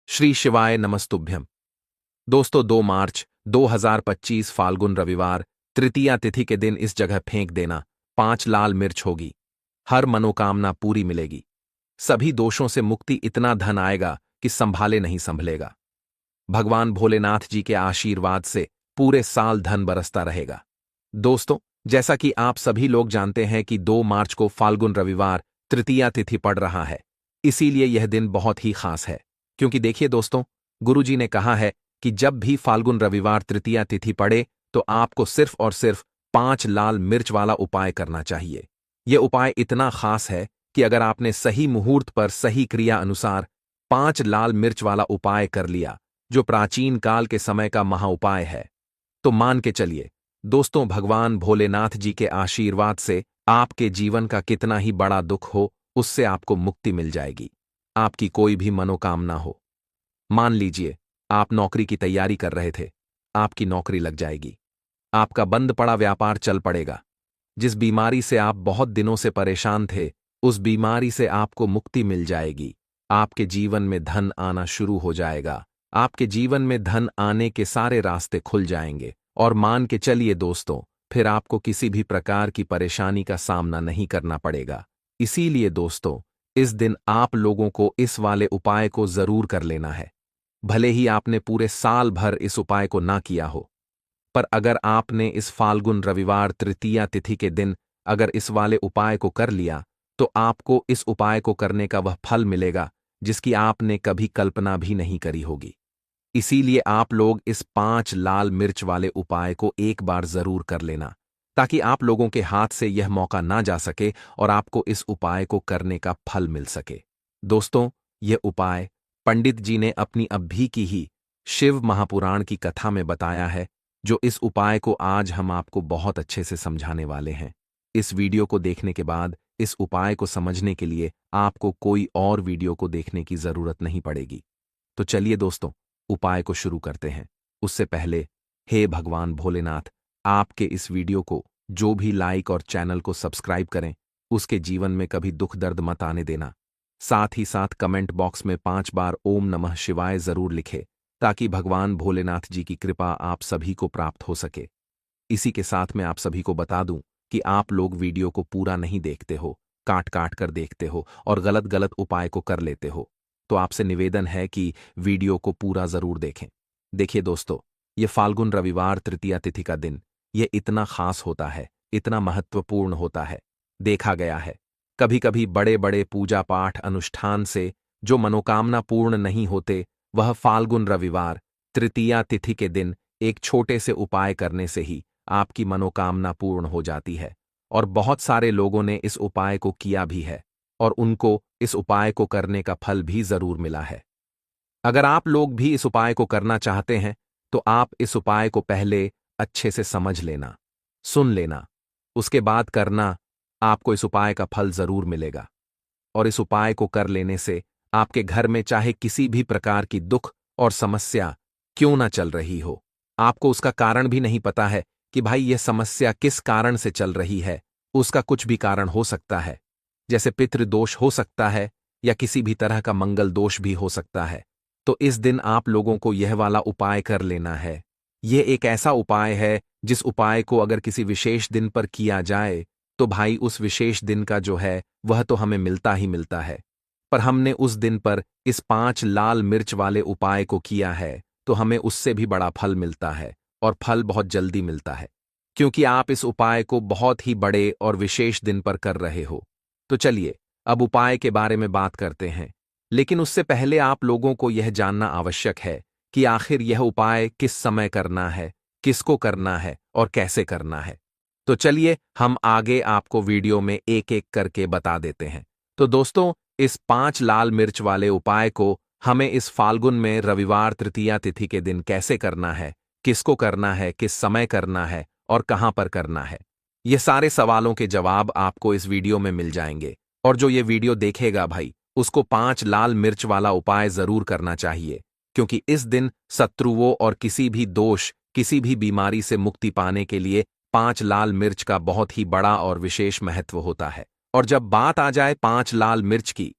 श्री शिवाय नमस्तुभ्यम। दोस्तों 2 मार्च 2025 फाल्गुन रविवार तृतीया तिथि के दिन इस जगह फेंक देना 5 लाल मिर्च होगी। हर मनोकामना पूरी मिलेगी। सभी दोषों से मुक्ति, इतना धन आएगा कि संभाले नहीं संभलेगा। भगवान भोलेनाथ जी के आशीर्वाद से पूरे साल धन बरसता रहेगा। दोस्तों, जैसा कि आप सभी लोग जानते हैं कि 2 मार्च को फाल्गुन रविवार तृतीया तिथि पड़ रहा है, इसीलिए यह दिन बहुत ही खास है। क्योंकि देखिए दोस्तों, गुरुजी ने कहा है कि जब भी फाल्गुन रविवार तृतीया तिथि पड़े तो आपको सिर्फ और सिर्फ 5 लाल मिर्च वाला उपाय करना चाहिए। यह उपाय इतना खास है कि अगर आपने सही मुहूर्त पर सही क्रिया अनुसार 5 लाल मिर्च वाला उपाय कर लिया, जो प्राचीन काल के समय का महाउपाय है, तो मान के चलिए दोस्तों, भगवान भोलेनाथ जी के आशीर्वाद से आपके जीवन का कितना ही बड़ा दुख हो, उससे आपको मुक्ति मिल जाएगी। आपकी कोई भी मनोकामना हो, मान लीजिए आप नौकरी की तैयारी कर रहे थे, आपकी नौकरी लग जाएगी। आपका बंद पड़ा व्यापार चल पड़ेगा। जिस बीमारी से आप बहुत दिनों से परेशान थे, उस बीमारी से आपको मुक्ति मिल जाएगी। आपके जीवन में धन आना शुरू हो जाएगा। आपके जीवन में धन आने के सारे रास्ते खुल जाएंगे। और मान के चलिए दोस्तों, फिर आपको किसी भी प्रकार की परेशानी का सामना नहीं करना पड़ेगा। इसीलिए दोस्तों, इस दिन आप लोगों को इस वाले उपाय को जरूर कर लेना है। भले ही आपने पूरे साल भर इस उपाय को ना किया हो, पर अगर आपने इस फाल्गुन रविवार तृतीया तिथि के दिन अगर इस वाले उपाय को कर लिया, तो आपको इस उपाय को करने का वह फल मिलेगा जिसकी आपने कभी कल्पना भी नहीं करी होगी। इसीलिए आप लोग इस 5 लाल मिर्च वाले उपाय को एक बार जरूर कर लेना, ताकि आप लोगों के हाथ से यह मौका ना जा सके और आपको इस उपाय को करने का फल मिल सके। दोस्तों, यह उपाय पंडित जी ने अपनी अभी की ही शिव महापुराण की कथा में बताया है, जो इस उपाय को आज हम आपको बहुत अच्छे से समझाने वाले हैं। इस वीडियो को देखने के बाद इस उपाय को समझने के लिए आपको कोई और वीडियो को देखने की जरूरत नहीं पड़ेगी। तो चलिए दोस्तों, उपाय को शुरू करते हैं। उससे पहले, हे भगवान भोलेनाथ, आपके इस वीडियो को जो भी लाइक और चैनल को सब्सक्राइब करें, उसके जीवन में कभी दुख दर्द मत आने देना। साथ ही साथ कमेंट बॉक्स में 5 बार ओम नमः शिवाय जरूर लिखे, ताकि भगवान भोलेनाथ जी की कृपा आप सभी को प्राप्त हो सके। इसी के साथ मैं आप सभी को बता दूं कि आप लोग वीडियो को पूरा नहीं देखते हो, काट काट कर देखते हो और गलत गलत उपाय को कर लेते हो। तो आपसे निवेदन है कि वीडियो को पूरा जरूर देखें। देखिए दोस्तों, ये फाल्गुन रविवार तृतीया तिथि का दिन, ये इतना खास होता है, इतना महत्वपूर्ण होता है। देखा गया है कभी कभी बड़े बड़े पूजा पाठ अनुष्ठान से जो मनोकामना पूर्ण नहीं होते, वह फाल्गुन रविवार तृतीया तिथि के दिन एक छोटे से उपाय करने से ही आपकी मनोकामना पूर्ण हो जाती है। और बहुत सारे लोगों ने इस उपाय को किया भी है और उनको इस उपाय को करने का फल भी जरूर मिला है। अगर आप लोग भी इस उपाय को करना चाहते हैं, तो आप इस उपाय को पहले अच्छे से समझ लेना, सुन लेना, उसके बाद करना। आपको इस उपाय का फल जरूर मिलेगा। और इस उपाय को कर लेने से आपके घर में चाहे किसी भी प्रकार की दुख और समस्या क्यों ना चल रही हो, आपको उसका कारण भी नहीं पता है कि भाई यह समस्या किस कारण से चल रही है, उसका कुछ भी कारण हो सकता है। जैसे पितृदोष हो सकता है या किसी भी तरह का मंगल दोष भी हो सकता है। तो इस दिन आप लोगों को यह वाला उपाय कर लेना है। यह एक ऐसा उपाय है जिस उपाय को अगर किसी विशेष दिन पर किया जाए, तो भाई उस विशेष दिन का जो है वह तो हमें मिलता ही मिलता है। पर हमने उस दिन पर इस 5 लाल मिर्च वाले उपाय को किया है, तो हमें उससे भी बड़ा फल मिलता है और फल बहुत जल्दी मिलता है, क्योंकि आप इस उपाय को बहुत ही बड़े और विशेष दिन पर कर रहे हो। तो चलिए अब उपाय के बारे में बात करते हैं। लेकिन उससे पहले आप लोगों को यह जानना आवश्यक है कि आखिर यह उपाय किस समय करना है, किसको करना है और कैसे करना है। तो चलिए हम आगे आपको वीडियो में एक एक करके बता देते हैं। तो दोस्तों, इस 5 लाल मिर्च वाले उपाय को हमें इस फाल्गुन में रविवार तृतीया तिथि के दिन कैसे करना है, किसको करना है, किस समय करना है और कहां पर करना है, ये सारे सवालों के जवाब आपको इस वीडियो में मिल जाएंगे। और जो ये वीडियो देखेगा भाई, उसको 5 लाल मिर्च वाला उपाय जरूर करना चाहिए, क्योंकि इस दिन शत्रुओं और किसी भी दोष, किसी भी बीमारी से मुक्ति पाने के लिए 5 लाल मिर्च का बहुत ही बड़ा और विशेष महत्व होता है। और जब बात आ जाए 5 लाल मिर्च की,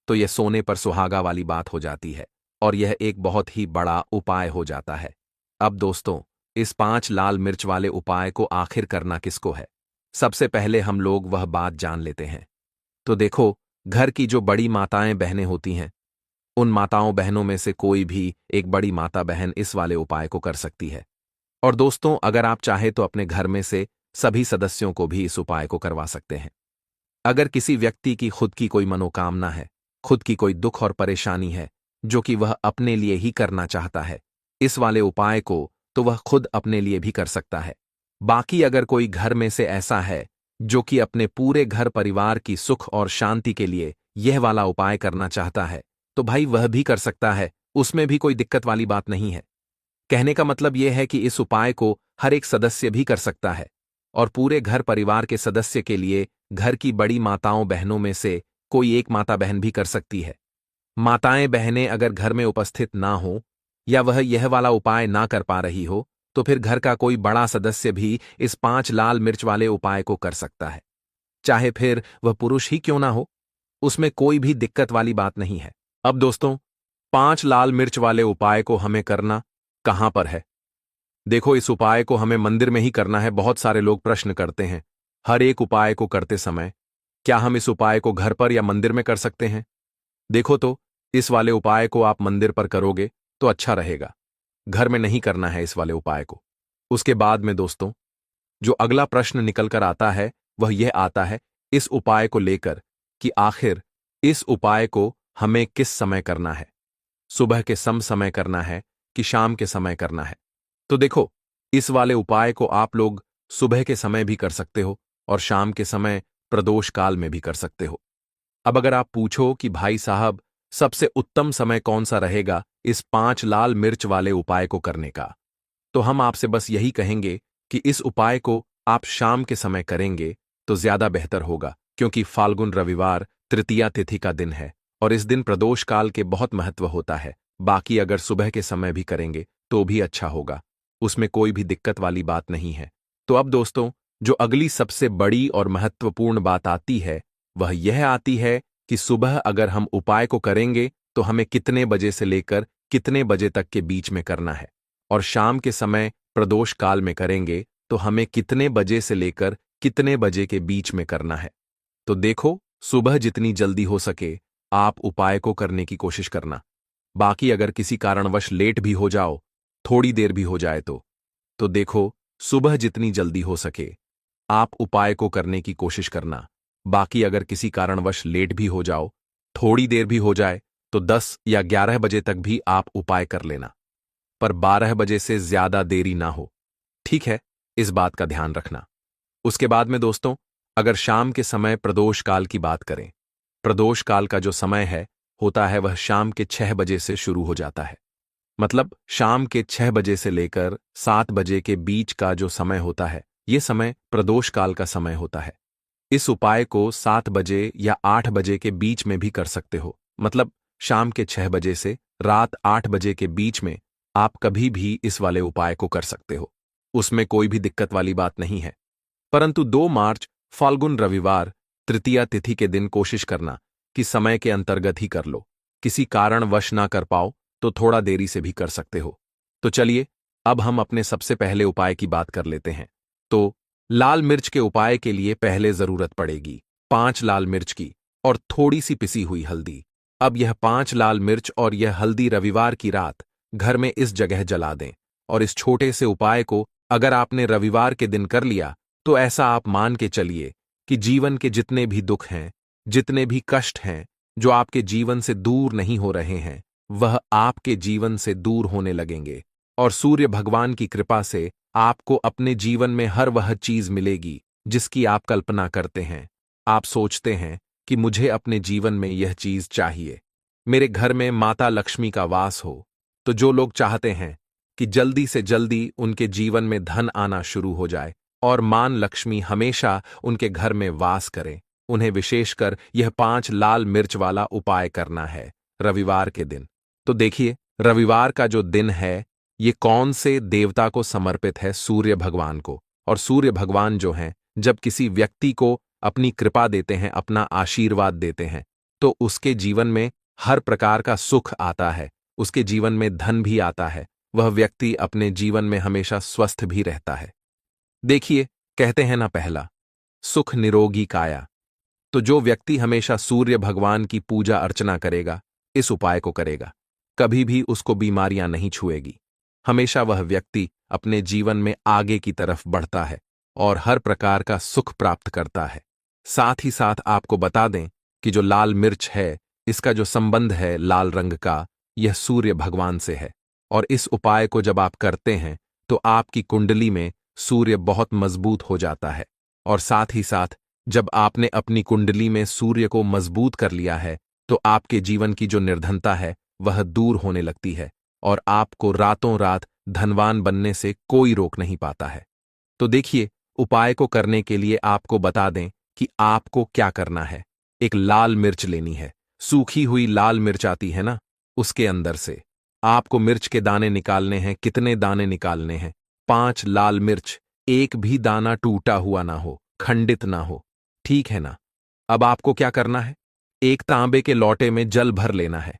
तो यह सोने पर सुहागा वाली बात हो जाती है। और यह एक बहुत ही बड़ा उपाय हो जाता है। अब दोस्तों, इस 5 लाल मिर्च वाले उपाय को आखिर करना किसको है? सबसे पहले हम लोग वह बात जान लेते हैं। तो देखो, घर की जो बड़ी माताएं बहनें होती हैं, उन माताओं बहनों में से कोई भी एक बड़ी माता बहन इस वाले उपाय को कर सकती है। और दोस्तों, अगर आप चाहे तो अपने घर में से सभी सदस्यों को भी इस उपाय को करवा सकते हैं। अगर किसी व्यक्ति की खुद की कोई मनोकामना है, खुद की कोई दुख और परेशानी है, जो कि वह अपने लिए ही करना चाहता है, इस वाले उपाय को तो वह खुद अपने लिए भी कर सकता है। बाकी अगर कोई घर में से ऐसा है जो कि अपने पूरे घर परिवार की सुख और शांति के लिए यह वाला उपाय करना चाहता है, तो भाई वह भी कर सकता है, उसमें भी कोई दिक्कत वाली बात नहीं है। कहने का मतलब यह है कि इस उपाय को हर एक सदस्य भी कर सकता है और पूरे घर परिवार के सदस्य के लिए घर की बड़ी माताओं बहनों में से कोई एक माता बहन भी कर सकती है। माताएं बहनें अगर घर में उपस्थित ना हो या वह यह वाला उपाय ना कर पा रही हो, तो फिर घर का कोई बड़ा सदस्य भी इस 5 लाल मिर्च वाले उपाय को कर सकता है। चाहे फिर वह पुरुष ही क्यों ना हो, उसमें कोई भी दिक्कत वाली बात नहीं है। अब दोस्तों, 5 लाल मिर्च वाले उपाय को हमें करना कहां पर है? देखो, इस उपाय को हमें मंदिर में ही करना है। बहुत सारे लोग प्रश्न करते हैं हर एक उपाय को करते समय, क्या हम इस उपाय को घर पर या मंदिर में कर सकते हैं? देखो तो, इस वाले उपाय को आप मंदिर पर करोगे तो अच्छा रहेगा। घर में नहीं करना है इस वाले उपाय को। उसके बाद में दोस्तों, जो अगला प्रश्न निकल कर आता है वह यह आता है इस उपाय को लेकर कि आखिर इस उपाय को हमें किस समय करना है? सुबह के समय करना है कि शाम के समय करना है? तो देखो, इस वाले उपाय को आप लोग सुबह के समय भी कर सकते हो और शाम के समय प्रदोष काल में भी कर सकते हो। अब अगर आप पूछो कि भाई साहब, सबसे उत्तम समय कौन सा रहेगा इस 5 लाल मिर्च वाले उपाय को करने का, तो हम आपसे बस यही कहेंगे कि इस उपाय को आप शाम के समय करेंगे तो ज्यादा बेहतर होगा, क्योंकि फाल्गुन रविवार तृतीया तिथि का दिन है और इस दिन प्रदोष काल के बहुत महत्व होता है। बाकी अगर सुबह के समय भी करेंगे तो भी अच्छा होगा, उसमें कोई भी दिक्कत वाली बात नहीं है। तो अब दोस्तों, जो अगली सबसे बड़ी और महत्वपूर्ण बात आती है वह यह आती है कि सुबह अगर हम उपाय को करेंगे तो हमें कितने बजे से लेकर कितने बजे तक के बीच में करना है, और शाम के समय प्रदोष काल में करेंगे तो हमें कितने बजे से लेकर कितने बजे के बीच में करना है। तो देखो, सुबह जितनी जल्दी हो सके आप उपाय को करने की कोशिश करना। बाकी अगर किसी कारणवश लेट भी हो जाओ, थोड़ी देर भी हो जाए तो देखो, सुबह जितनी जल्दी हो सके आप उपाय को करने की कोशिश करना। बाकी अगर किसी कारणवश लेट भी हो जाओ, थोड़ी देर भी हो जाए, तो 10 या 11 बजे तक भी आप उपाय कर लेना, पर 12 बजे से ज्यादा देरी ना हो। ठीक है, इस बात का ध्यान रखना। उसके बाद में दोस्तों, अगर शाम के समय प्रदोष काल की बात करें, प्रदोष काल का जो समय है होता है वह शाम के 6 बजे से शुरू हो जाता है। मतलब शाम के 6 बजे से लेकर 7 बजे के बीच का जो समय होता है, यह समय प्रदोष काल का समय होता है। इस उपाय को 7 बजे या 8 बजे के बीच में भी कर सकते हो। मतलब शाम के 6 बजे से रात 8 बजे के बीच में आप कभी भी इस वाले उपाय को कर सकते हो, उसमें कोई भी दिक्कत वाली बात नहीं है। परंतु 2 मार्च फाल्गुन रविवार तृतीया तिथि के दिन कोशिश करना कि समय के अंतर्गत ही कर लो। किसी कारणवश ना कर पाओ तो थोड़ा देरी से भी कर सकते हो। तो चलिए, अब हम अपने सबसे पहले उपाय की बात कर लेते हैं। तो लाल मिर्च के उपाय के लिए पहले जरूरत पड़ेगी 5 लाल मिर्च की और थोड़ी सी पिसी हुई हल्दी। अब यह 5 लाल मिर्च और यह हल्दी रविवार की रात घर में इस जगह जला दें, और इस छोटे से उपाय को अगर आपने रविवार के दिन कर लिया तो ऐसा आप मान के चलिए कि जीवन के जितने भी दुख हैं, जितने भी कष्ट हैं जो आपके जीवन से दूर नहीं हो रहे हैं, वह आपके जीवन से दूर होने लगेंगे और सूर्य भगवान की कृपा से आपको अपने जीवन में हर वह चीज मिलेगी जिसकी आप कल्पना करते हैं। आप सोचते हैं कि मुझे अपने जीवन में यह चीज चाहिए, मेरे घर में माता लक्ष्मी का वास हो। तो जो लोग चाहते हैं कि जल्दी से जल्दी उनके जीवन में धन आना शुरू हो जाए और मान लक्ष्मी हमेशा उनके घर में वास करें, उन्हें विशेषकर यह 5 लाल मिर्च वाला उपाय करना है रविवार के दिन। तो देखिए, रविवार का जो दिन है ये कौन से देवता को समर्पित है? सूर्य भगवान को। और सूर्य भगवान जो हैं, जब किसी व्यक्ति को अपनी कृपा देते हैं, अपना आशीर्वाद देते हैं, तो उसके जीवन में हर प्रकार का सुख आता है उसके जीवन में धन भी आता है, वह व्यक्ति अपने जीवन में हमेशा स्वस्थ भी रहता है। देखिए, कहते हैं ना पहला, सुख निरोगी काया। तो जो व्यक्ति हमेशा सूर्य भगवान की पूजा अर्चना करेगा, इस उपाय को करेगा, कभी भी उसको बीमारियां नहीं छुएगी। हमेशा वह व्यक्ति अपने जीवन में आगे की तरफ बढ़ता है और हर प्रकार का सुख प्राप्त करता है। साथ ही साथ आपको बता दें कि जो लाल मिर्च है, इसका जो संबंध है लाल रंग का, यह सूर्य भगवान से है। और इस उपाय को जब आप करते हैं तो आपकी कुंडली में सूर्य बहुत मजबूत हो जाता है। और साथ ही साथ जब आपने अपनी कुंडली में सूर्य को मजबूत कर लिया है तो आपके जीवन की जो निर्धनता है वह दूर होने लगती है और आपको रातों रात धनवान बनने से कोई रोक नहीं पाता है। तो देखिए, उपाय को करने के लिए आपको बता दें कि आपको क्या करना है। एक लाल मिर्च लेनी है, सूखी हुई लाल मिर्च आती है ना, उसके अंदर से आपको मिर्च के दाने निकालने हैं। कितने दाने निकालने हैं? 5 लाल मिर्च, एक भी दाना टूटा हुआ ना हो, खंडित ना हो, ठीक है ना। अब आपको क्या करना है, एक तांबे के लोटे में जल भर लेना है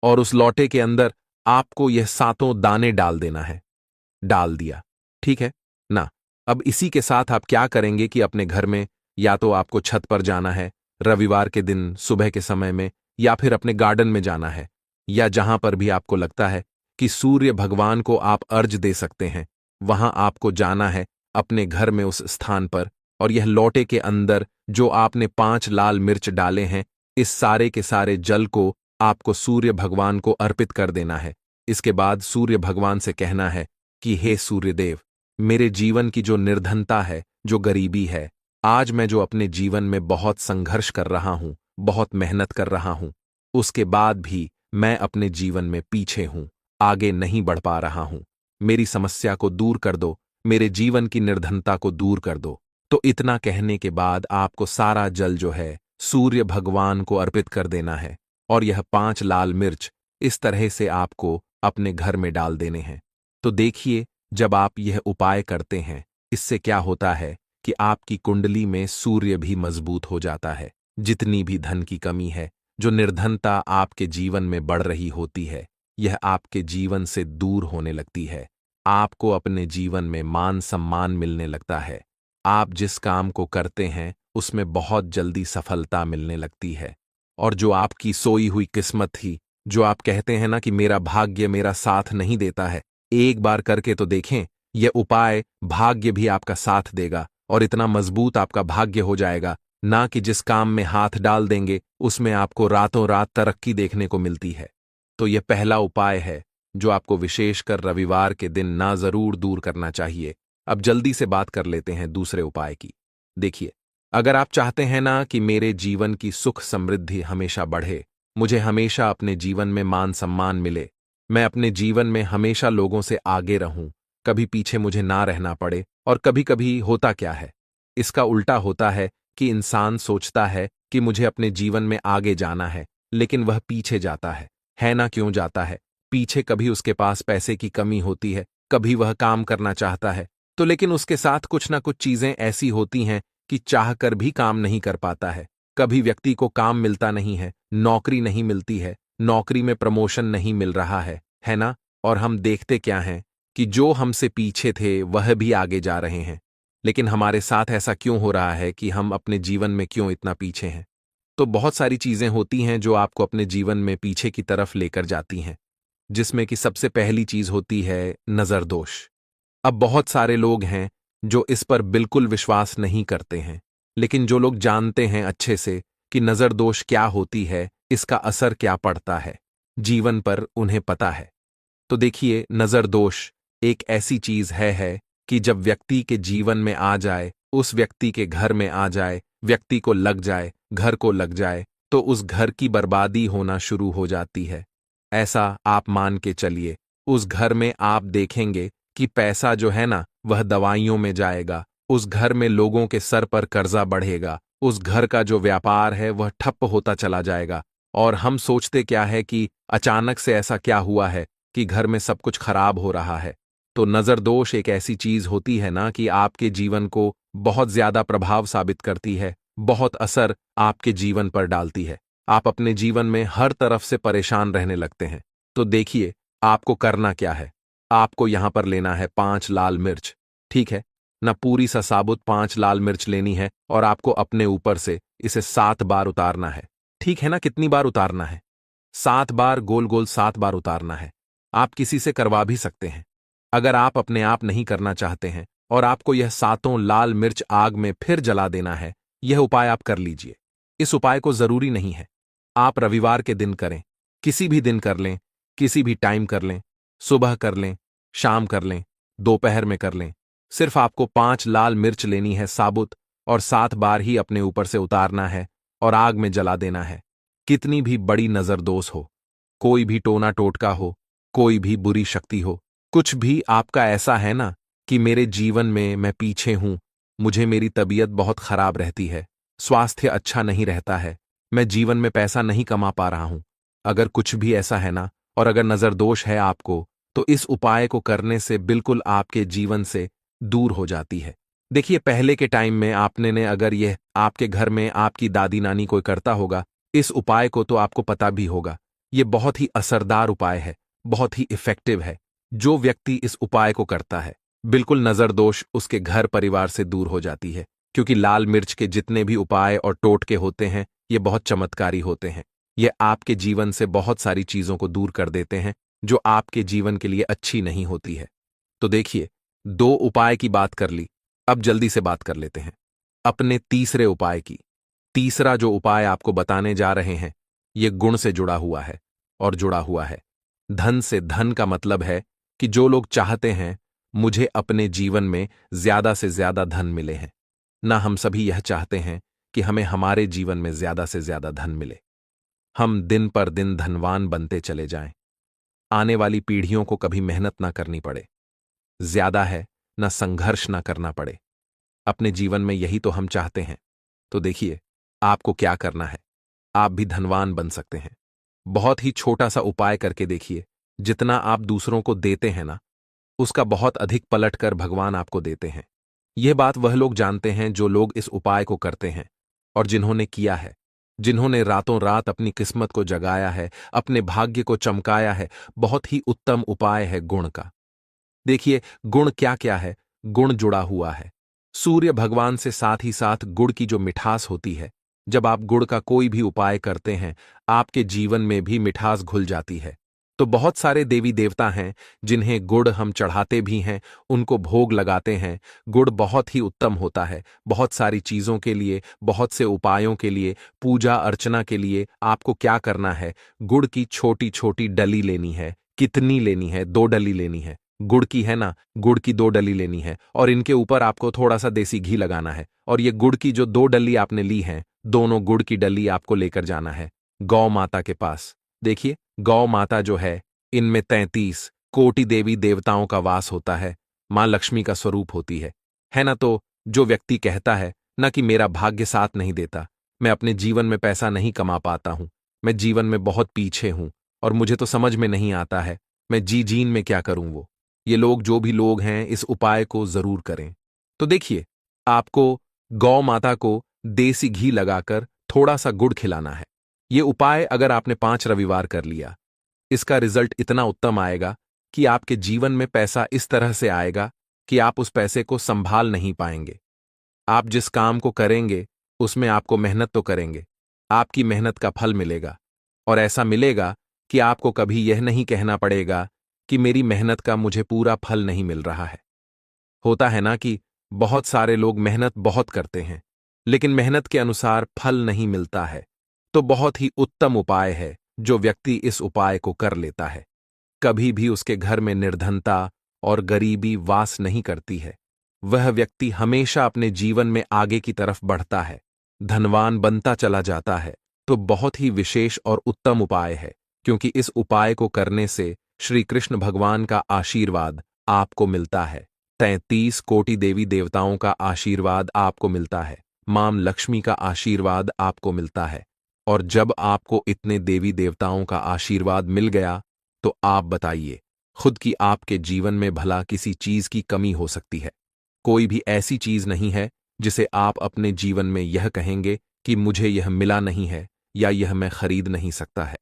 और उस लोटे के अंदर आपको यह 7 दाने डाल देना है। डाल दिया, ठीक है ना। अब इसी के साथ आप क्या करेंगे कि अपने घर में या तो आपको छत पर जाना है रविवार के दिन सुबह के समय में, या फिर अपने गार्डन में जाना है, या जहां पर भी आपको लगता है कि सूर्य भगवान को आप अर्ज दे सकते हैं, वहां आपको जाना है अपने घर में उस स्थान पर। और यह लोटे के अंदर जो आपने 5 लाल मिर्च डाले हैं, इस सारे के सारे जल को आपको सूर्य भगवान को अर्पित कर देना है। इसके बाद सूर्य भगवान से कहना है कि हे सूर्यदेव, मेरे जीवन की जो निर्धनता है, जो गरीबी है, आज मैं जो अपने जीवन में बहुत संघर्ष कर रहा हूं, बहुत मेहनत कर रहा हूं, उसके बाद भी मैं अपने जीवन में पीछे हूं, आगे नहीं बढ़ पा रहा हूं। मेरी समस्या को दूर कर दो, मेरे जीवन की निर्धनता को दूर कर दो। तो इतना कहने के बाद आपको सारा जल जो है सूर्य भगवान को अर्पित कर देना है और यह 5 लाल मिर्च इस तरह से आपको अपने घर में डाल देने हैं। तो देखिए, जब आप यह उपाय करते हैं, इससे क्या होता है कि आपकी कुंडली में सूर्य भी मजबूत हो जाता है। जितनी भी धन की कमी है, जो निर्धनता आपके जीवन में बढ़ रही होती है, यह आपके जीवन से दूर होने लगती है। आपको अपने जीवन में मान सम्मान मिलने लगता है। आप जिस काम को करते हैं उसमें बहुत जल्दी सफलता मिलने लगती है। और जो आपकी सोई हुई किस्मत थी, जो आप कहते हैं ना कि मेरा भाग्य मेरा साथ नहीं देता है, एक बार करके तो देखें, यह उपाय भाग्य भी आपका साथ देगा और इतना मजबूत आपका भाग्य हो जाएगा ना कि जिस काम में हाथ डाल देंगे उसमें आपको रातों रात तरक्की देखने को मिलती है। तो यह पहला उपाय है जो आपको विशेषकर रविवार के दिन ना जरूर दूर करना चाहिए। अब जल्दी से बात कर लेते हैं दूसरे उपाय की। देखिए, अगर आप चाहते हैं ना कि मेरे जीवन की सुख समृद्धि हमेशा बढ़े, मुझे हमेशा अपने जीवन में मान सम्मान मिले, मैं अपने जीवन में हमेशा लोगों से आगे रहूं, कभी पीछे मुझे ना रहना पड़े। और कभी कभी होता क्या है, इसका उल्टा होता है कि इंसान सोचता है कि मुझे अपने जीवन में आगे जाना है, लेकिन वह पीछे जाता है ना। क्यों जाता है? पीछे कभी उसके पास पैसे की कमी होती है, कभी वह काम करना चाहता है तो लेकिन उसके साथ कुछ ना कुछ चीजें ऐसी होती हैं कि चाहकर भी काम नहीं कर पाता है। कभी व्यक्ति को काम मिलता नहीं है, नौकरी नहीं मिलती है, नौकरी में प्रमोशन नहीं मिल रहा है ना। और हम देखते क्या हैं कि जो हमसे पीछे थे वह भी आगे जा रहे हैं। लेकिन हमारे साथ ऐसा क्यों हो रहा है कि हम अपने जीवन में क्यों इतना पीछे हैं? तो बहुत सारी चीजें होती हैं जो आपको अपने जीवन में पीछे की तरफ लेकर जाती हैं, जिसमें कि सबसे पहली चीज होती है नजर दोष। अब बहुत सारे लोग हैं जो इस पर बिल्कुल विश्वास नहीं करते हैं, लेकिन जो लोग जानते हैं अच्छे से कि नजर दोष क्या होती है, इसका असर क्या पड़ता है जीवन पर, उन्हें पता है। तो देखिए, नजर दोष एक ऐसी चीज है कि जब व्यक्ति के जीवन में आ जाए, उस व्यक्ति के घर में आ जाए, व्यक्ति को लग जाए, घर को लग जाए, तो उस घर की बर्बादी होना शुरू हो जाती है। ऐसा आप मान के चलिए, उस घर में आप देखेंगे कि पैसा जो है ना वह दवाइयों में जाएगा, उस घर में लोगों के सर पर कर्जा बढ़ेगा, उस घर का जो व्यापार है वह ठप्प होता चला जाएगा। और हम सोचते क्या है कि अचानक से ऐसा क्या हुआ है कि घर में सब कुछ खराब हो रहा है। तो नजर दोष एक ऐसी चीज होती है ना कि आपके जीवन को बहुत ज्यादा प्रभाव साबित करती है, बहुत असर आपके जीवन पर डालती है। आप अपने जीवन में हर तरफ से परेशान रहने लगते हैं। तो देखिए, आपको करना क्या है। आपको यहां पर लेना है 5 लाल मिर्च, ठीक है ना। पूरी सा साबुत 5 लाल मिर्च लेनी है और आपको अपने ऊपर से इसे 7 बार उतारना है। ठीक है ना, कितनी बार उतारना है? 7 बार, गोल गोल 7 बार उतारना है। आप किसी से करवा भी सकते हैं। अगर आप अपने आप नहीं करना चाहते हैं और आपको यह सातों लाल मिर्च आग में फिर जला देना है, यह उपाय आप कर लीजिए। इस उपाय को जरूरी नहीं है आप रविवार के दिन करें, किसी भी दिन कर लें, किसी भी टाइम कर लें, सुबह कर लें, शाम कर लें, दोपहर में कर लें। सिर्फ आपको 5 लाल मिर्च लेनी है साबुत और 7 बार ही अपने ऊपर से उतारना है और आग में जला देना है। कितनी भी बड़ी नजरदोष हो, कोई भी टोना टोटका हो, कोई भी बुरी शक्ति हो, कुछ भी आपका ऐसा है ना कि मेरे जीवन में मैं पीछे हूं, मुझे मेरी तबीयत बहुत खराब रहती है, स्वास्थ्य अच्छा नहीं रहता है, मैं जीवन में पैसा नहीं कमा पा रहा हूं। अगर कुछ भी ऐसा है ना, और अगर नजरदोष है आपको, तो इस उपाय को करने से बिल्कुल आपके जीवन से दूर हो जाती है। देखिए, पहले के टाइम में आपने ने अगर यह आपके घर में आपकी दादी नानी कोई करता होगा, इस उपाय को तो आपको पता भी होगा। यह बहुत ही असरदार उपाय है, बहुत ही इफेक्टिव है। जो व्यक्ति इस उपाय को करता है, बिल्कुल नजरदोष उसके घर परिवार से दूर हो जाती है, क्योंकि लाल मिर्च के जितने भी उपाय और टोटके होते हैं, ये बहुत चमत्कारी होते हैं। ये आपके जीवन से बहुत सारी चीजों को दूर कर देते हैं जो आपके जीवन के लिए अच्छी नहीं होती है। तो देखिए, 2 उपाय की बात कर ली, अब जल्दी से बात कर लेते हैं अपने तीसरे उपाय की। तीसरा जो उपाय आपको बताने जा रहे हैं, यह गुण से जुड़ा हुआ है और जुड़ा हुआ है धन से। धन का मतलब है कि जो लोग चाहते हैं मुझे अपने जीवन में ज्यादा से ज्यादा धन मिले हैं, ना हम सभी यह चाहते हैं कि हमें हमारे जीवन में ज्यादा से ज्यादा धन मिले, हम दिन पर दिन धनवान बनते चले जाएं, आने वाली पीढ़ियों को कभी मेहनत ना करनी पड़े, ज्यादा है ना संघर्ष ना करना पड़े। अपने जीवन में यही तो हम चाहते हैं। तो देखिए, आपको क्या करना है, आप भी धनवान बन सकते हैं। बहुत ही छोटा सा उपाय करके देखिए। जितना आप दूसरों को देते हैं ना, उसका बहुत अधिक पलट कर भगवान आपको देते हैं। यह बात वह लोग जानते हैं जो लोग इस उपाय को करते हैं और जिन्होंने किया है, जिन्होंने रातों रात अपनी किस्मत को जगाया है, अपने भाग्य को चमकाया है। बहुत ही उत्तम उपाय है गुण का। देखिए, गुण क्या क्या है। गुण जुड़ा हुआ है सूर्य भगवान से, साथ ही साथ गुड़ की जो मिठास होती है। जब आप गुड़ का कोई भी उपाय करते हैं, आपके जीवन में भी मिठास घुल जाती है। तो बहुत सारे देवी देवता हैं जिन्हें गुड़ हम चढ़ाते भी हैं, उनको भोग लगाते हैं। गुड़ बहुत ही उत्तम होता है बहुत सारी चीजों के लिए, बहुत से उपायों के लिए, पूजा अर्चना के लिए। आपको क्या करना है, गुड़ की छोटी छोटी डली लेनी है। कितनी लेनी है? 2 डली लेनी है। गुड़ की है ना, गुड़ की 2 डली लेनी है और इनके ऊपर आपको थोड़ा सा देसी घी लगाना है। और ये गुड़ की जो 2 डली आपने ली हैं, दोनों गुड़ की डली आपको लेकर जाना है गौ माता के पास। देखिए, गौ माता जो है, इनमें 33 कोटि देवी देवताओं का वास होता है, मां लक्ष्मी का स्वरूप होती है ना। तो जो व्यक्ति कहता है ना कि मेरा भाग्य साथ नहीं देता, मैं अपने जीवन में पैसा नहीं कमा पाता हूं, मैं जीवन में बहुत पीछे हूं और मुझे तो समझ में नहीं आता है मैं जीन में क्या करूं, वो ये लोग, जो भी लोग हैं, इस उपाय को जरूर करें। तो देखिए, आपको गौ माता को देसी घी लगाकर थोड़ा सा गुड़ खिलाना है। ये उपाय अगर आपने 5 रविवार कर लिया, इसका रिजल्ट इतना उत्तम आएगा कि आपके जीवन में पैसा इस तरह से आएगा कि आप उस पैसे को संभाल नहीं पाएंगे। आप जिस काम को करेंगे उसमें आपको मेहनत तो करेंगे, आपकी मेहनत का फल मिलेगा और ऐसा मिलेगा कि आपको कभी यह नहीं कहना पड़ेगा कि मेरी मेहनत का मुझे पूरा फल नहीं मिल रहा है। होता है ना कि बहुत सारे लोग मेहनत बहुत करते हैं लेकिन मेहनत के अनुसार फल नहीं मिलता है। तो बहुत ही उत्तम उपाय है जो व्यक्ति इस उपाय को कर लेता है, कभी भी उसके घर में निर्धनता और गरीबी वास नहीं करती है। वह व्यक्ति हमेशा अपने जीवन में आगे की तरफ बढ़ता है, धनवान बनता चला जाता है। तो बहुत ही विशेष और उत्तम उपाय है, क्योंकि इस उपाय को करने से श्री कृष्ण भगवान का आशीर्वाद आपको मिलता है, 33 कोटि देवी देवताओं का आशीर्वाद आपको मिलता है, मां लक्ष्मी का आशीर्वाद आपको मिलता है। और जब आपको इतने देवी देवताओं का आशीर्वाद मिल गया, तो आप बताइए खुद की आपके जीवन में भला किसी चीज की कमी हो सकती है? कोई भी ऐसी चीज नहीं है जिसे आप अपने जीवन में यह कहेंगे कि मुझे यह मिला नहीं है या यह मैं खरीद नहीं सकता है।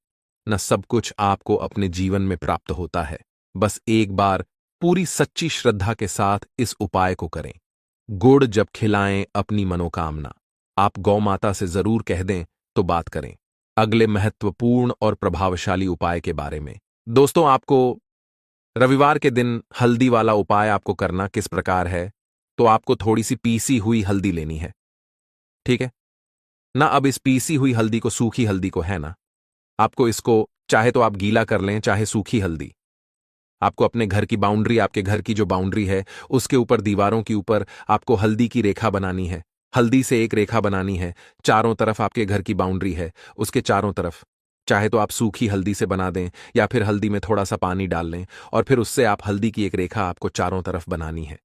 न सब कुछ आपको अपने जीवन में प्राप्त होता है। बस एक बार पूरी सच्ची श्रद्धा के साथ इस उपाय को करें। गुड़ जब खिलाएं अपनी मनोकामना। आप गौ माता से जरूर कह दें तो बात करें। अगले महत्वपूर्ण और प्रभावशाली उपाय के बारे में। दोस्तों, आपको रविवार के दिन हल्दी वाला उपाय आपको करना किस प्रकार है, तो आपको थोड़ी सी पीसी हुई हल्दी लेनी है। ठीक है ना? अब इस पीसी हुई हल्दी को, सूखी हल्दी को, है ना, आपको इसको चाहे तो आप गीला कर लें, चाहे सूखी हल्दी। आपको अपने घर की बाउंड्री, आपके घर की जो बाउंड्री है उसके ऊपर, दीवारों के ऊपर आपको हल्दी की रेखा बनानी है। हल्दी से एक रेखा बनानी है। चारों तरफ आपके घर की बाउंड्री है, उसके चारों तरफ चाहे तो आप सूखी हल्दी से बना दें, या फिर हल्दी में थोड़ा सा पानी डाल लें और फिर उससे आप हल्दी की एक रेखा आपको चारों तरफ बनानी है।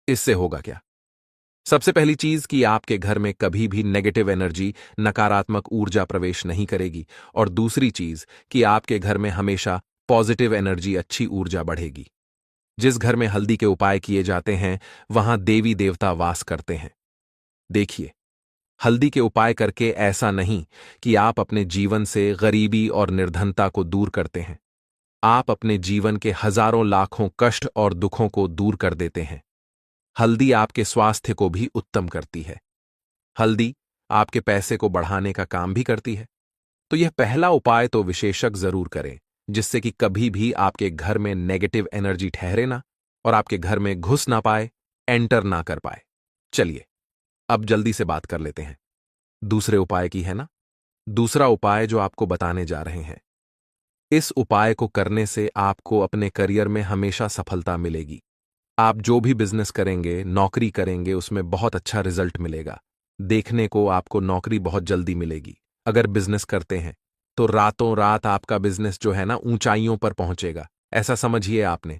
इससे होगा क्या? सबसे पहली चीज कि आपके घर में कभी भी नेगेटिव एनर्जी, नकारात्मक ऊर्जा प्रवेश नहीं करेगी। और दूसरी चीज कि आपके घर में हमेशा पॉजिटिव एनर्जी, अच्छी ऊर्जा बढ़ेगी। जिस घर में हल्दी के उपाय किए जाते हैं वहां देवी देवता वास करते हैं। देखिए, हल्दी के उपाय करके ऐसा नहीं कि आप अपने जीवन से गरीबी और निर्धनता को दूर करते हैं। आप अपने जीवन के हजारों लाखों कष्ट और दुखों को दूर कर देते हैं। हल्दी आपके स्वास्थ्य को भी उत्तम करती है। हल्दी आपके पैसे को बढ़ाने का काम भी करती है। तो यह पहला उपाय तो विशेषज्ञ जरूर करें, जिससे कि कभी भी आपके घर में नेगेटिव एनर्जी ठहरे ना और आपके घर में घुस ना पाए, एंटर ना कर पाए। चलिए, अब जल्दी से बात कर लेते हैं दूसरे उपाय की, है ना? दूसरा उपाय जो आपको बताने जा रहे हैं, इस उपाय को करने से आपको अपने करियर में हमेशा सफलता मिलेगी। आप जो भी बिजनेस करेंगे, नौकरी करेंगे, उसमें बहुत अच्छा रिजल्ट मिलेगा। देखने को आपको नौकरी बहुत जल्दी मिलेगी। अगर बिजनेस करते हैं तो रातों रात आपका बिजनेस जो है ना, ऊंचाइयों पर पहुंचेगा। ऐसा समझिए, आपने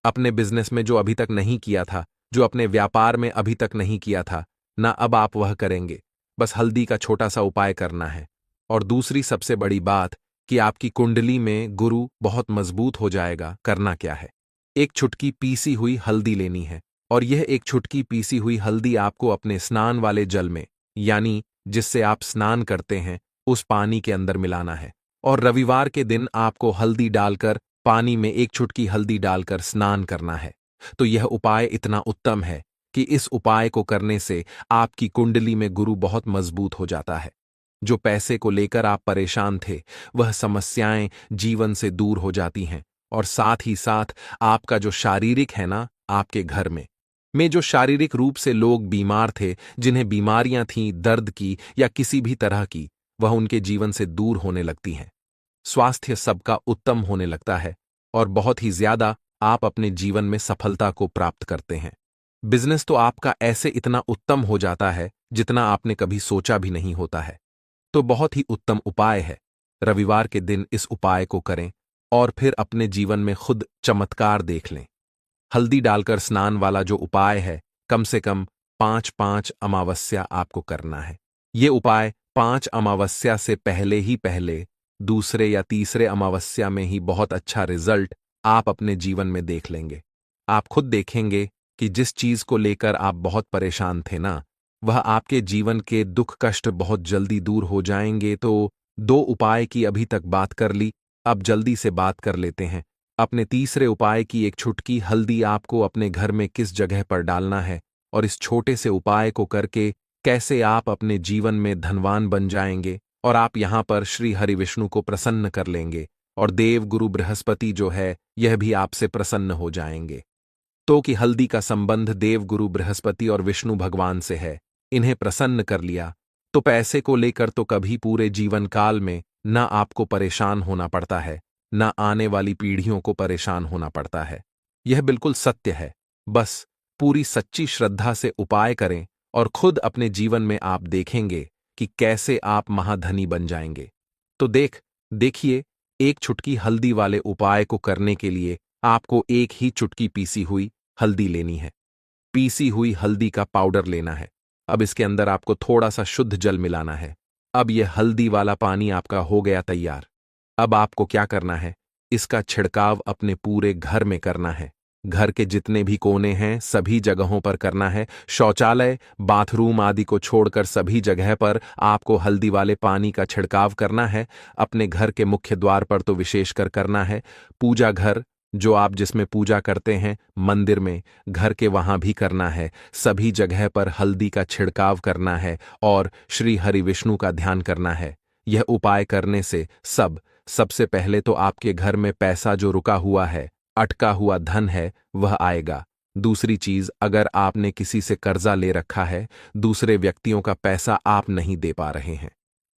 अपने बिजनेस में जो अभी तक नहीं किया था, जो अपने व्यापार में अभी तक नहीं किया था ना, अब आप वह करेंगे। बस हल्दी का छोटा सा उपाय करना है। और दूसरी सबसे बड़ी बात कि आपकी कुंडली में गुरु बहुत मजबूत हो जाएगा। करना क्या है? एक चुटकी पीसी हुई हल्दी लेनी है और यह एक चुटकी पीसी हुई हल्दी आपको अपने स्नान वाले जल में, यानी जिससे आप स्नान करते हैं, उस पानी के अंदर मिलाना है। और रविवार के दिन आपको हल्दी डालकर, पानी में एक चुटकी हल्दी डालकर स्नान करना है। तो यह उपाय इतना उत्तम है कि इस उपाय को करने से आपकी कुंडली में गुरु बहुत मजबूत हो जाता है। जो पैसे को लेकर आप परेशान थे, वह समस्याएं जीवन से दूर हो जाती हैं। और साथ ही साथ आपका जो शारीरिक है ना, आपके घर में जो शारीरिक रूप से लोग बीमार थे, जिन्हें बीमारियां थीं, दर्द की या किसी भी तरह की, वह उनके जीवन से दूर होने लगती हैं। स्वास्थ्य सबका उत्तम होने लगता है और बहुत ही ज्यादा आप अपने जीवन में सफलता को प्राप्त करते हैं। बिजनेस तो आपका ऐसे इतना उत्तम हो जाता है जितना आपने कभी सोचा भी नहीं होता है। तो बहुत ही उत्तम उपाय है। रविवार के दिन इस उपाय को करें और फिर अपने जीवन में खुद चमत्कार देख लें। हल्दी डालकर स्नान वाला जो उपाय है, कम से कम 5-5 अमावस्या आपको करना है। ये उपाय 5 अमावस्या से पहले ही पहले, दूसरे या तीसरे अमावस्या में ही बहुत अच्छा रिजल्ट आप अपने जीवन में देख लेंगे। आप खुद देखेंगे कि जिस चीज को लेकर आप बहुत परेशान थे ना, वह आपके जीवन के दुख कष्ट बहुत जल्दी दूर हो जाएंगे। तो 2 उपाय की अभी तक बात कर ली, अब जल्दी से बात कर लेते हैं अपने तीसरे उपाय की। एक चुटकी हल्दी आपको अपने घर में किस जगह पर डालना है और इस छोटे से उपाय को करके कैसे आप अपने जीवन में धनवान बन जाएंगे और आप यहां पर श्री हरि विष्णु को प्रसन्न कर लेंगे और देव गुरु बृहस्पति जो है, यह भी आपसे प्रसन्न हो जाएंगे। तो कि हल्दी का संबंध देव गुरु बृहस्पति और विष्णु भगवान से है, इन्हें प्रसन्न कर लिया तो पैसे को लेकर तो कभी पूरे जीवन काल में न आपको परेशान होना पड़ता है, न आने वाली पीढ़ियों को परेशान होना पड़ता है। यह बिल्कुल सत्य है। बस पूरी सच्ची श्रद्धा से उपाय करें और खुद अपने जीवन में आप देखेंगे कि कैसे आप महाधनी बन जाएंगे। तो देखिए, एक चुटकी हल्दी वाले उपाय को करने के लिए आपको एक ही चुटकी पीसी हुई हल्दी लेनी है। पीसी हुई हल्दी का पाउडर लेना है। अब इसके अंदर आपको थोड़ा सा शुद्ध जल मिलाना है। अब यह हल्दी वाला पानी आपका हो गया तैयार। अब आपको क्या करना है? इसका छिड़काव अपने पूरे घर में करना है। घर के जितने भी कोने हैं सभी जगहों पर करना है। शौचालय, बाथरूम आदि को छोड़कर सभी जगह पर आपको हल्दी वाले पानी का छिड़काव करना है। अपने घर के मुख्य द्वार पर तो विशेषकर करना है। पूजा घर, जो आप जिसमें पूजा करते हैं, मंदिर में, घर के वहां भी करना है। सभी जगह पर हल्दी का छिड़काव करना है और श्री हरि विष्णु का ध्यान करना है। यह उपाय करने से सबसे पहले तो आपके घर में पैसा जो रुका हुआ है, अटका हुआ धन है, वह आएगा। दूसरी चीज, अगर आपने किसी से कर्जा ले रखा है, दूसरे व्यक्तियों का पैसा आप नहीं दे पा रहे हैं,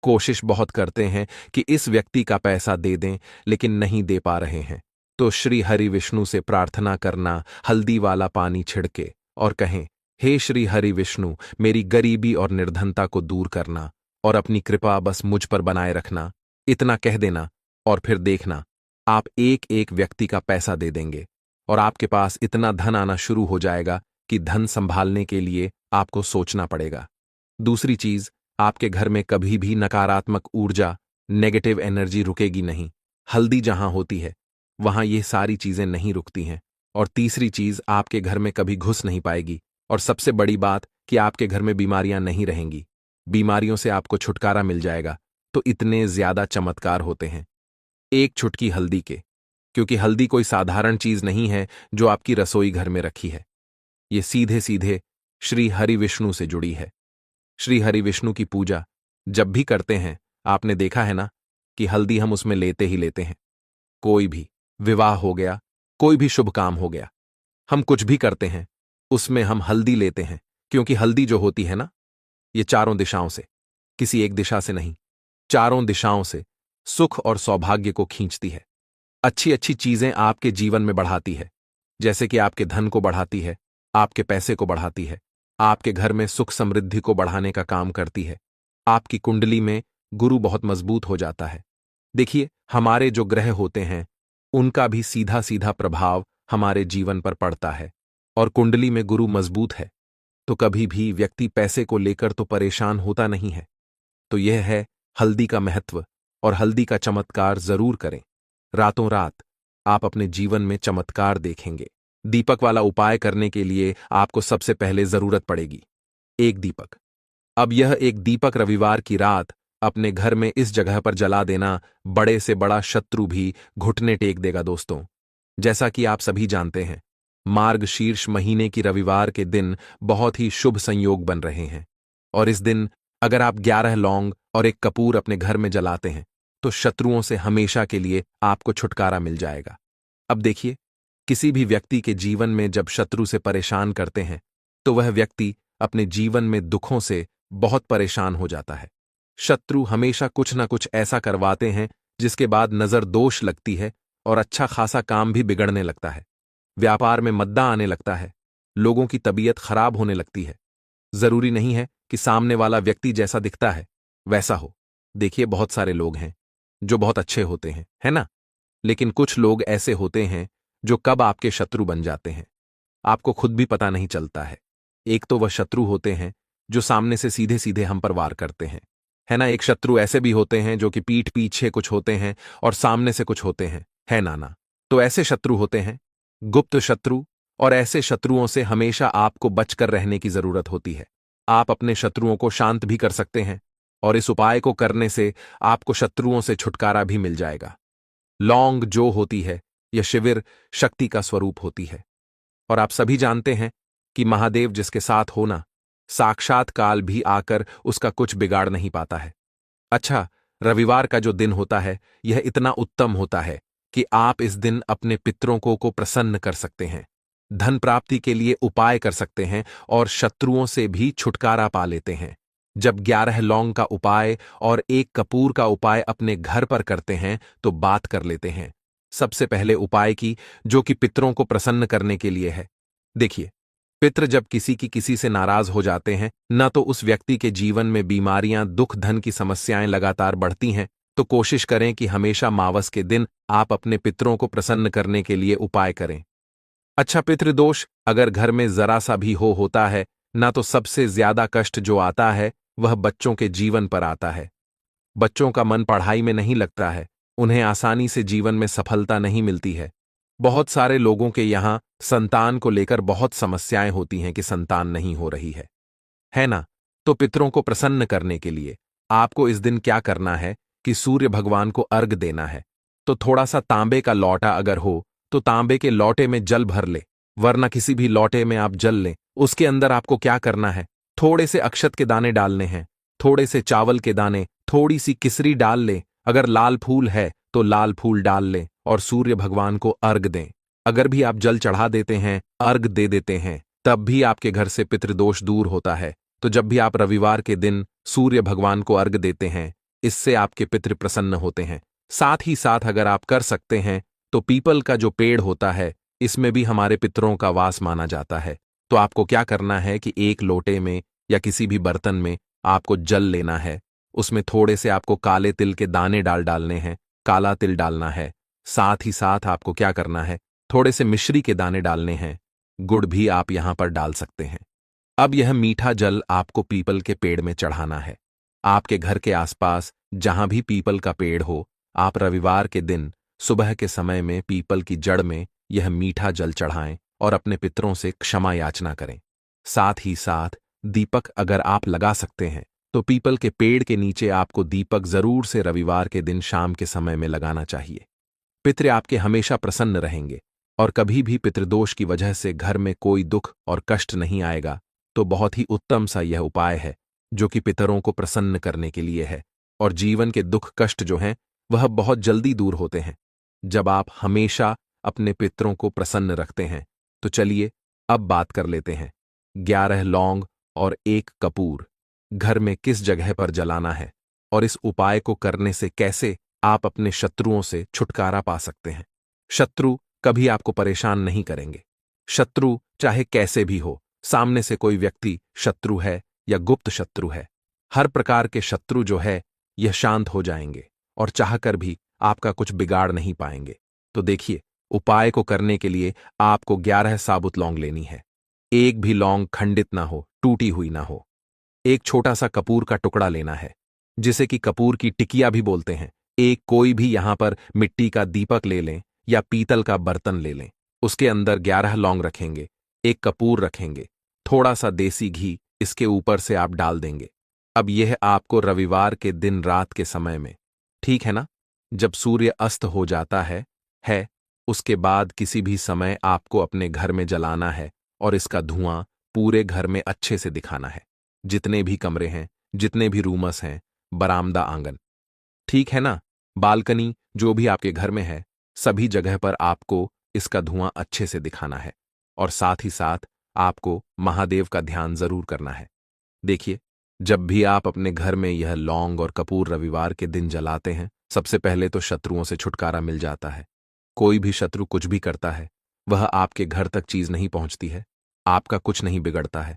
कोशिश बहुत करते हैं कि इस व्यक्ति का पैसा दे दें, लेकिन नहीं दे पा रहे हैं, तो श्री हरि विष्णु से प्रार्थना करना, हल्दी वाला पानी छिड़के और कहें, हे श्री हरि विष्णु, मेरी गरीबी और निर्धनता को दूर करना और अपनी कृपा बस मुझ पर बनाए रखना। इतना कह देना और फिर देखना, आप एक एक व्यक्ति का पैसा दे देंगे और आपके पास इतना धन आना शुरू हो जाएगा कि धन संभालने के लिए आपको सोचना पड़ेगा। दूसरी चीज, आपके घर में कभी भी नकारात्मक ऊर्जा, नेगेटिव एनर्जी रुकेगी नहीं। हल्दी जहां होती है वहां ये सारी चीजें नहीं रुकती हैं। और तीसरी चीज, आपके घर में कभी घुस नहीं पाएगी। और सबसे बड़ी बात कि आपके घर में बीमारियां नहीं रहेंगी। बीमारियों से आपको छुटकारा मिल जाएगा। तो इतने ज्यादा चमत्कार होते हैं एक चुटकी हल्दी के, क्योंकि हल्दी कोई साधारण चीज नहीं है जो आपकी रसोई घर में रखी है। ये सीधे सीधे श्री हरि विष्णु से जुड़ी है। श्री हरि विष्णु की पूजा जब भी करते हैं, आपने देखा है ना कि हल्दी हम उसमें लेते ही लेते हैं। कोई भी विवाह हो गया, कोई भी शुभ काम हो गया, हम कुछ भी करते हैं उसमें हम हल्दी लेते हैं, क्योंकि हल्दी जो होती है ना, ये चारों दिशाओं से, किसी एक दिशा से नहीं, चारों दिशाओं से सुख और सौभाग्य को खींचती है। अच्छी अच्छी चीजें आपके जीवन में बढ़ाती है, जैसे कि आपके धन को बढ़ाती है, आपके पैसे को बढ़ाती है, आपके घर में सुख समृद्धि को बढ़ाने का काम करती है। आपकी कुंडली में गुरु बहुत मजबूत हो जाता है। देखिए, हमारे जो ग्रह होते हैं उनका भी सीधा सीधा प्रभाव हमारे जीवन पर पड़ता है। और कुंडली में गुरु मजबूत है तो कभी भी व्यक्ति पैसे को लेकर तो परेशान होता नहीं है। तो यह है हल्दी का महत्व। और हल्दी का चमत्कार जरूर करें। रातों रात आप अपने जीवन में चमत्कार देखेंगे। दीपक वाला उपाय करने के लिए आपको सबसे पहले जरूरत पड़ेगी एक दीपक। अब यह एक दीपक रविवार की रात अपने घर में इस जगह पर जला देना, बड़े से बड़ा शत्रु भी घुटने टेक देगा दोस्तों। जैसा कि आप सभी जानते हैं, मार्गशीर्ष महीने की रविवार के दिन बहुत ही शुभ संयोग बन रहे हैं। और इस दिन अगर आप 11 लौंग और एक कपूर अपने घर में जलाते हैं तो शत्रुओं से हमेशा के लिए आपको छुटकारा मिल जाएगा। अब देखिए, किसी भी व्यक्ति के जीवन में जब शत्रु से परेशान करते हैं तो वह व्यक्ति अपने जीवन में दुखों से बहुत परेशान हो जाता है। शत्रु हमेशा कुछ न कुछ ऐसा करवाते हैं जिसके बाद नजर दोष लगती है और अच्छा खासा काम भी बिगड़ने लगता है। व्यापार में मद्दा आने लगता है, लोगों की तबीयत खराब होने लगती है। जरूरी नहीं है कि सामने वाला व्यक्ति जैसा दिखता है वैसा हो। देखिए, बहुत सारे लोग हैं जो बहुत अच्छे होते हैं, है ना? लेकिन कुछ लोग ऐसे होते हैं जो कब आपके शत्रु बन जाते हैं आपको खुद भी पता नहीं चलता है। एक तो वह शत्रु होते हैं जो सामने से सीधे सीधे हम पर वार करते हैं, है ना? एक शत्रु ऐसे भी होते हैं जो कि पीठ पीछे कुछ होते हैं और सामने से कुछ होते हैं, है ना? तो ऐसे शत्रु होते हैं गुप्त शत्रु। और ऐसे शत्रुओं से हमेशा आपको बचकर रहने की जरूरत होती है। आप अपने शत्रुओं को शांत भी कर सकते हैं और इस उपाय को करने से आपको शत्रुओं से छुटकारा भी मिल जाएगा। लौंग जो होती है, यह शिविर शक्ति का स्वरूप होती है। और आप सभी जानते हैं कि महादेव जिसके साथ होना, साक्षात काल भी आकर उसका कुछ बिगाड़ नहीं पाता है। अच्छा, रविवार का जो दिन होता है यह इतना उत्तम होता है कि आप इस दिन अपने पितरों को प्रसन्न कर सकते हैं, धन प्राप्ति के लिए उपाय कर सकते हैं और शत्रुओं से भी छुटकारा पा लेते हैं। जब 11 लौंग का उपाय और एक कपूर का उपाय अपने घर पर करते हैं तो बात कर लेते हैं सबसे पहले उपाय की, जो कि पितरों को प्रसन्न करने के लिए है। देखिए, पितृ जब किसी से नाराज हो जाते हैं, न तो उस व्यक्ति के जीवन में बीमारियां, दुख, धन की समस्याएं लगातार बढ़ती हैं, तो कोशिश करें कि हमेशा मावस के दिन आप अपने पितरों को प्रसन्न करने के लिए उपाय करें। अच्छा, पितृदोष अगर घर में जरा सा भी होता है ना, तो सबसे ज्यादा कष्ट जो आता है वह बच्चों के जीवन पर आता है। बच्चों का मन पढ़ाई में नहीं लगता है, उन्हें आसानी से जीवन में सफलता नहीं मिलती है। बहुत सारे लोगों के यहाँ संतान को लेकर बहुत समस्याएं होती हैं कि संतान नहीं हो रही है ना? तो पितरों को प्रसन्न करने के लिए आपको इस दिन क्या करना है कि सूर्य भगवान को अर्घ देना है। तो थोड़ा सा तांबे का लौटा अगर हो तो तांबे के लौटे में जल भर ले, वरना किसी भी लौटे में आप जल लें। उसके अंदर आपको क्या करना है, थोड़े से अक्षत के दाने डालने हैं, थोड़े से चावल के दाने, थोड़ी सी किसरी डाल लें, अगर लाल फूल है तो लाल फूल डाल लें और सूर्य भगवान को अर्घ दें। अगर भी आप जल चढ़ा देते हैं, अर्घ दे देते हैं, तब भी आपके घर से पितृदोष दूर होता है। तो जब भी आप रविवार के दिन सूर्य भगवान को अर्घ देते हैं, इससे आपके पितृ प्रसन्न होते हैं। साथ ही साथ अगर आप कर सकते हैं तो पीपल का जो पेड़ होता है, इसमें भी हमारे पितरों का वास माना जाता है। तो आपको क्या करना है कि एक लोटे में या किसी भी बर्तन में आपको जल लेना है, उसमें थोड़े से आपको काले तिल के दाने डालने हैं, काला तिल डालना है। साथ ही साथ आपको क्या करना है, थोड़े से मिश्री के दाने डालने हैं, गुड़ भी आप यहां पर डाल सकते हैं। अब यह मीठा जल आपको पीपल के पेड़ में चढ़ाना है। आपके घर के आसपास जहां भी पीपल का पेड़ हो, आप रविवार के दिन सुबह के समय में पीपल की जड़ में यह मीठा जल चढ़ाएं और अपने पितरों से क्षमा याचना करें। साथ ही साथ दीपक अगर आप लगा सकते हैं तो पीपल के पेड़ के नीचे आपको दीपक जरूर से रविवार के दिन शाम के समय में लगाना चाहिए। पितृ आपके हमेशा प्रसन्न रहेंगे और कभी भी पितृदोष की वजह से घर में कोई दुख और कष्ट नहीं आएगा। तो बहुत ही उत्तम सा यह उपाय है जो कि पितरों को प्रसन्न करने के लिए है, और जीवन के दुख कष्ट जो हैं वह बहुत जल्दी दूर होते हैं जब आप हमेशा अपने पितरों को प्रसन्न रखते हैं। तो चलिए अब बात कर लेते हैं 11 लौंग और 1 कपूर घर में किस जगह पर जलाना है और इस उपाय को करने से कैसे आप अपने शत्रुओं से छुटकारा पा सकते हैं। शत्रु कभी आपको परेशान नहीं करेंगे। शत्रु चाहे कैसे भी हो, सामने से कोई व्यक्ति शत्रु है या गुप्त शत्रु है, हर प्रकार के शत्रु जो है यह शांत हो जाएंगे और चाहकर भी आपका कुछ बिगाड़ नहीं पाएंगे। तो देखिए, उपाय को करने के लिए आपको 11 साबुत लौंग लेनी है। एक भी लौंग खंडित ना हो, टूटी हुई ना हो। एक छोटा सा कपूर का टुकड़ा लेना है, जिसे कि कपूर की टिकिया भी बोलते हैं। एक कोई भी यहां पर मिट्टी का दीपक ले लें या पीतल का बर्तन ले लें। उसके अंदर 11 लौंग रखेंगे, एक कपूर रखेंगे, थोड़ा सा देसी घी इसके ऊपर से आप डाल देंगे। अब यह आपको रविवार के दिन रात के समय में, ठीक है ना, जब सूर्य अस्त हो जाता है, उसके बाद किसी भी समय आपको अपने घर में जलाना है और इसका धुआं पूरे घर में अच्छे से दिखाना है। जितने भी कमरे हैं, जितने भी रूमस हैं, बरामदा, आंगन, ठीक है ना, बालकनी, जो भी आपके घर में है, सभी जगह पर आपको इसका धुआं अच्छे से दिखाना है। और साथ ही साथ आपको महादेव का ध्यान जरूर करना है। देखिए, जब भी आप अपने घर में यह लौंग और कपूर रविवार के दिन जलाते हैं, सबसे पहले तो शत्रुओं से छुटकारा मिल जाता है। कोई भी शत्रु कुछ भी करता है, वह आपके घर तक चीज नहीं पहुंचती है, आपका कुछ नहीं बिगड़ता है।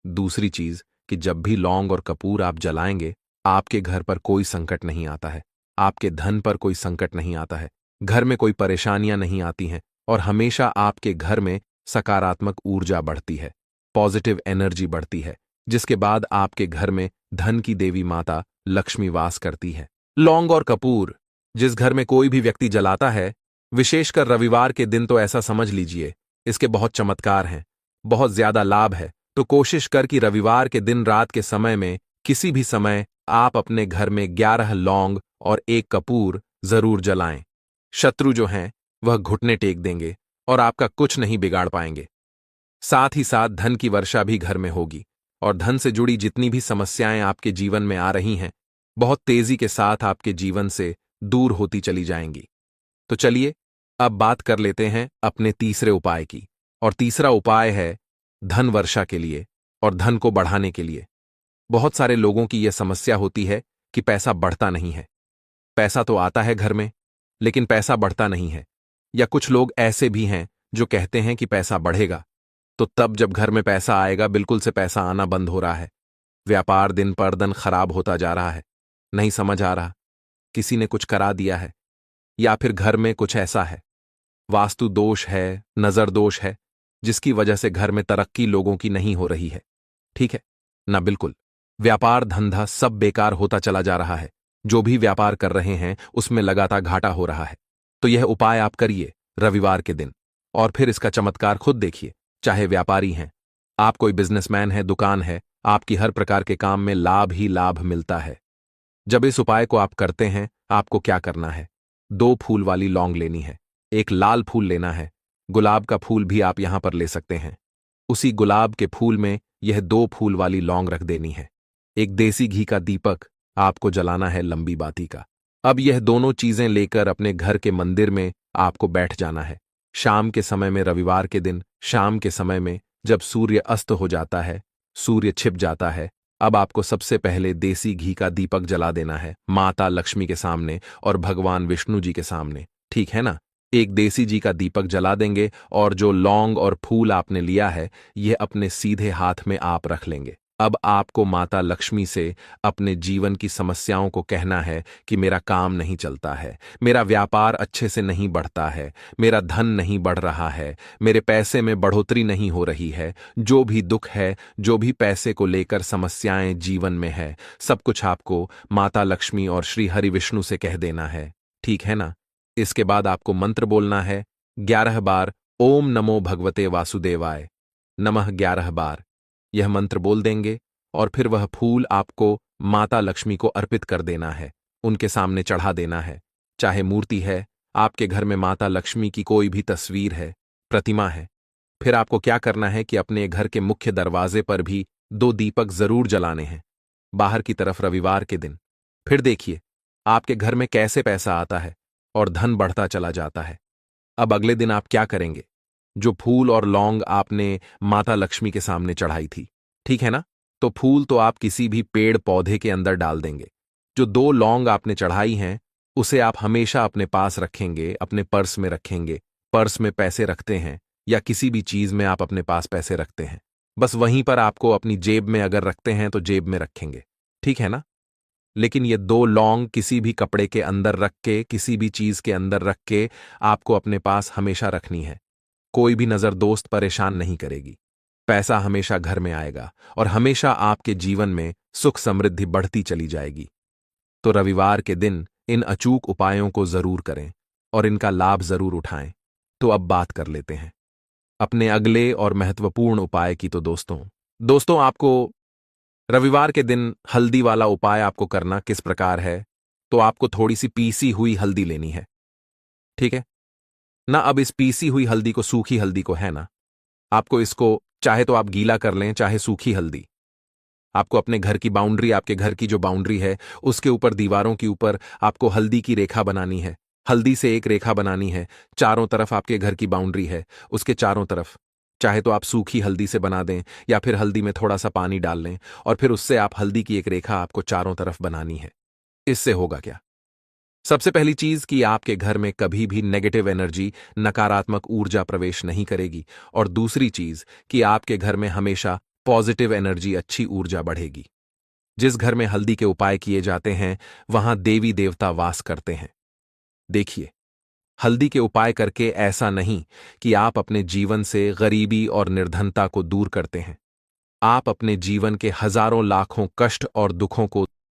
दूसरी चीज कि जब भी लौंग और कपूर आप जलाएंगे, आपके घर पर कोई संकट नहीं आता है, आपके धन पर कोई संकट नहीं आता है, घर में कोई परेशानियां नहीं आती हैं और हमेशा आपके घर में सकारात्मक ऊर्जा बढ़ती है, पॉजिटिव एनर्जी बढ़ती है, जिसके बाद आपके घर में धन की देवी माता लक्ष्मी वास करती है। लौंग और कपूर जिस घर में कोई भी व्यक्ति जलाता है, विशेषकर रविवार के दिन, तो ऐसा समझ लीजिए इसके बहुत चमत्कार हैं, बहुत ज्यादा लाभ है। तो कोशिश कर कि रविवार के दिन रात के समय में किसी भी समय आप अपने घर में 11 लौंग और 1 कपूर जरूर जलाएं। शत्रु जो हैं वह घुटने टेक देंगे और आपका कुछ नहीं बिगाड़ पाएंगे। साथ ही साथ धन की वर्षा भी घर में होगी और धन से जुड़ी जितनी भी समस्याएं आपके जीवन में आ रही हैं, बहुत तेजी के साथ आपके जीवन से दूर होती चली जाएंगी। तो चलिए अब बात कर लेते हैं अपने तीसरे उपाय की। और तीसरा उपाय है धन वर्षा के लिए और धन को बढ़ाने के लिए। बहुत सारे लोगों की यह समस्या होती है कि पैसा बढ़ता नहीं है। पैसा तो आता है घर में, लेकिन पैसा बढ़ता नहीं है। या कुछ लोग ऐसे भी हैं जो कहते हैं कि पैसा बढ़ेगा, तो तब जब घर में पैसा आएगा, बिल्कुल से पैसा आना बंद हो रहा है। व्यापार दिन पर दिन खराब होता जा रहा है, नहीं समझ आ रहा, किसी ने कुछ करा दिया है या फिर घर में कुछ ऐसा है, वास्तु दोष है, नजर दोष है, जिसकी वजह से घर में तरक्की लोगों की नहीं हो रही है। ठीक है ना? बिल्कुल, व्यापार धंधा सब बेकार होता चला जा रहा है। जो भी व्यापार कर रहे हैं उसमें लगातार घाटा हो रहा है। तो यह उपाय आप करिए रविवार के दिन। और फिर इसका चमत्कार खुद देखिए। चाहे व्यापारी हैं, आप कोई बिजनेसमैन है, दुकान है, आपकी हर प्रकार के काम में लाभ ही लाभ मिलता है। जब इस उपाय को आप करते हैं, आपको क्या करना है? 2 फूल वाली लौंग लेनी है, एक लाल फूल लेना है, गुलाब का फूल भी आप यहां पर ले सकते हैं। उसी गुलाब के फूल में यह 2 फूल वाली लौंग रख देनी है। एक देसी घी का दीपक आपको जलाना है, लंबी बाती का। अब यह दोनों चीजें लेकर अपने घर के मंदिर में आपको बैठ जाना है। शाम के समय में, रविवार के दिन शाम के समय में, जब सूर्य अस्त हो जाता है, सूर्य छिप जाता है, अब आपको सबसे पहले देसी घी का दीपक जला देना है, माता लक्ष्मी के सामने और भगवान विष्णु जी के सामने। ठीक है ना? एक देसी घी का दीपक जला देंगे और जो लौंग और फूल आपने लिया है, यह अपने सीधे हाथ में आप रख लेंगे। अब आपको माता लक्ष्मी से अपने जीवन की समस्याओं को कहना है कि मेरा काम नहीं चलता है, मेरा व्यापार अच्छे से नहीं बढ़ता है, मेरा धन नहीं बढ़ रहा है, मेरे पैसे में बढ़ोतरी नहीं हो रही है, जो भी दुख है, जो भी पैसे को लेकर समस्याएं जीवन में है, सब कुछ आपको माता लक्ष्मी और श्री हरि विष्णु से कह देना है। ठीक है ना? इसके बाद आपको मंत्र बोलना है 11 बार, ओम नमो भगवते वासुदेवाय नमः 11 बार। यह मंत्र बोल देंगे और फिर वह फूल आपको माता लक्ष्मी को अर्पित कर देना है, उनके सामने चढ़ा देना है। चाहे मूर्ति है, आपके घर में माता लक्ष्मी की कोई भी तस्वीर है, प्रतिमा है, फिर आपको क्या करना है कि अपने घर के मुख्य दरवाजे पर भी 2 दीपक जरूर जलाने हैं, बाहर की तरफ, रविवार के दिन। फिर देखिए आपके घर में कैसे पैसा आता है और धन बढ़ता चला जाता है। अब अगले दिन आप क्या करेंगे? जो फूल और लौंग आपने माता लक्ष्मी के सामने चढ़ाई थी, ठीक है ना? तो फूल तो आप किसी भी पेड़ पौधे के अंदर डाल देंगे। जो 2 लौंग आपने चढ़ाई हैं, उसे आप हमेशा अपने पास रखेंगे, अपने पर्स में रखेंगे। पर्स में पैसे रखते हैं या किसी भी चीज में आप अपने पास पैसे रखते हैं, बस वहीं पर आपको अपनी जेब में अगर रखते हैं तो जेब में रखेंगे। ठीक है ना? लेकिन ये 2 लौंग किसी भी कपड़े के अंदर रख के, किसी भी चीज के अंदर रख के आपको अपने पास हमेशा रखनी है। कोई भी नजर दोस्त परेशान नहीं करेगी। पैसा हमेशा घर में आएगा और हमेशा आपके जीवन में सुख समृद्धि बढ़ती चली जाएगी। तो रविवार के दिन इन अचूक उपायों को जरूर करें और इनका लाभ जरूर उठाएं। तो अब बात कर लेते हैं अपने अगले और महत्वपूर्ण उपाय की। तो दोस्तों आपको रविवार के दिन हल्दी वाला उपाय आपको करना किस प्रकार है? तो आपको थोड़ी सी पीसी हुई हल्दी लेनी है, ठीक है ना? अब इस पीसी हुई हल्दी को, सूखी हल्दी को, है ना, आपको इसको चाहे तो आप गीला कर लें, चाहे सूखी हल्दी। आपको अपने घर की बाउंड्री, आपके घर की जो बाउंड्री है, उसके ऊपर, दीवारों के ऊपर आपको हल्दी की रेखा बनानी है। हल्दी से एक रेखा बनानी है। चारों तरफ आपके घर की बाउंड्री है, उसके चारों तरफ चाहे तो आप सूखी हल्दी से बना दें या फिर हल्दी में थोड़ा सा पानी डाल लें और फिर उससे आप हल्दी की एक रेखा आपको चारों तरफ बनानी है। इससे होगा क्या? सबसे पहली चीज कि आपके घर में कभी भी नेगेटिव एनर्जी, नकारात्मक ऊर्जा प्रवेश नहीं करेगी, और दूसरी चीज कि आपके घर में हमेशा पॉजिटिव एनर्जी, अच्छी ऊर्जा बढ़ेगी। जिस घर में हल्दी के उपाय किए जाते हैं, वहां देवी देवता वास करते हैं। देखिए, हल्दी के उपाय करके ऐसा नहीं कि आप अपने जीवन से गरीबी और निर्धनता को दूर करते हैं। आप अपने जीवन के हजारों लाखों कष्ट और दुखों को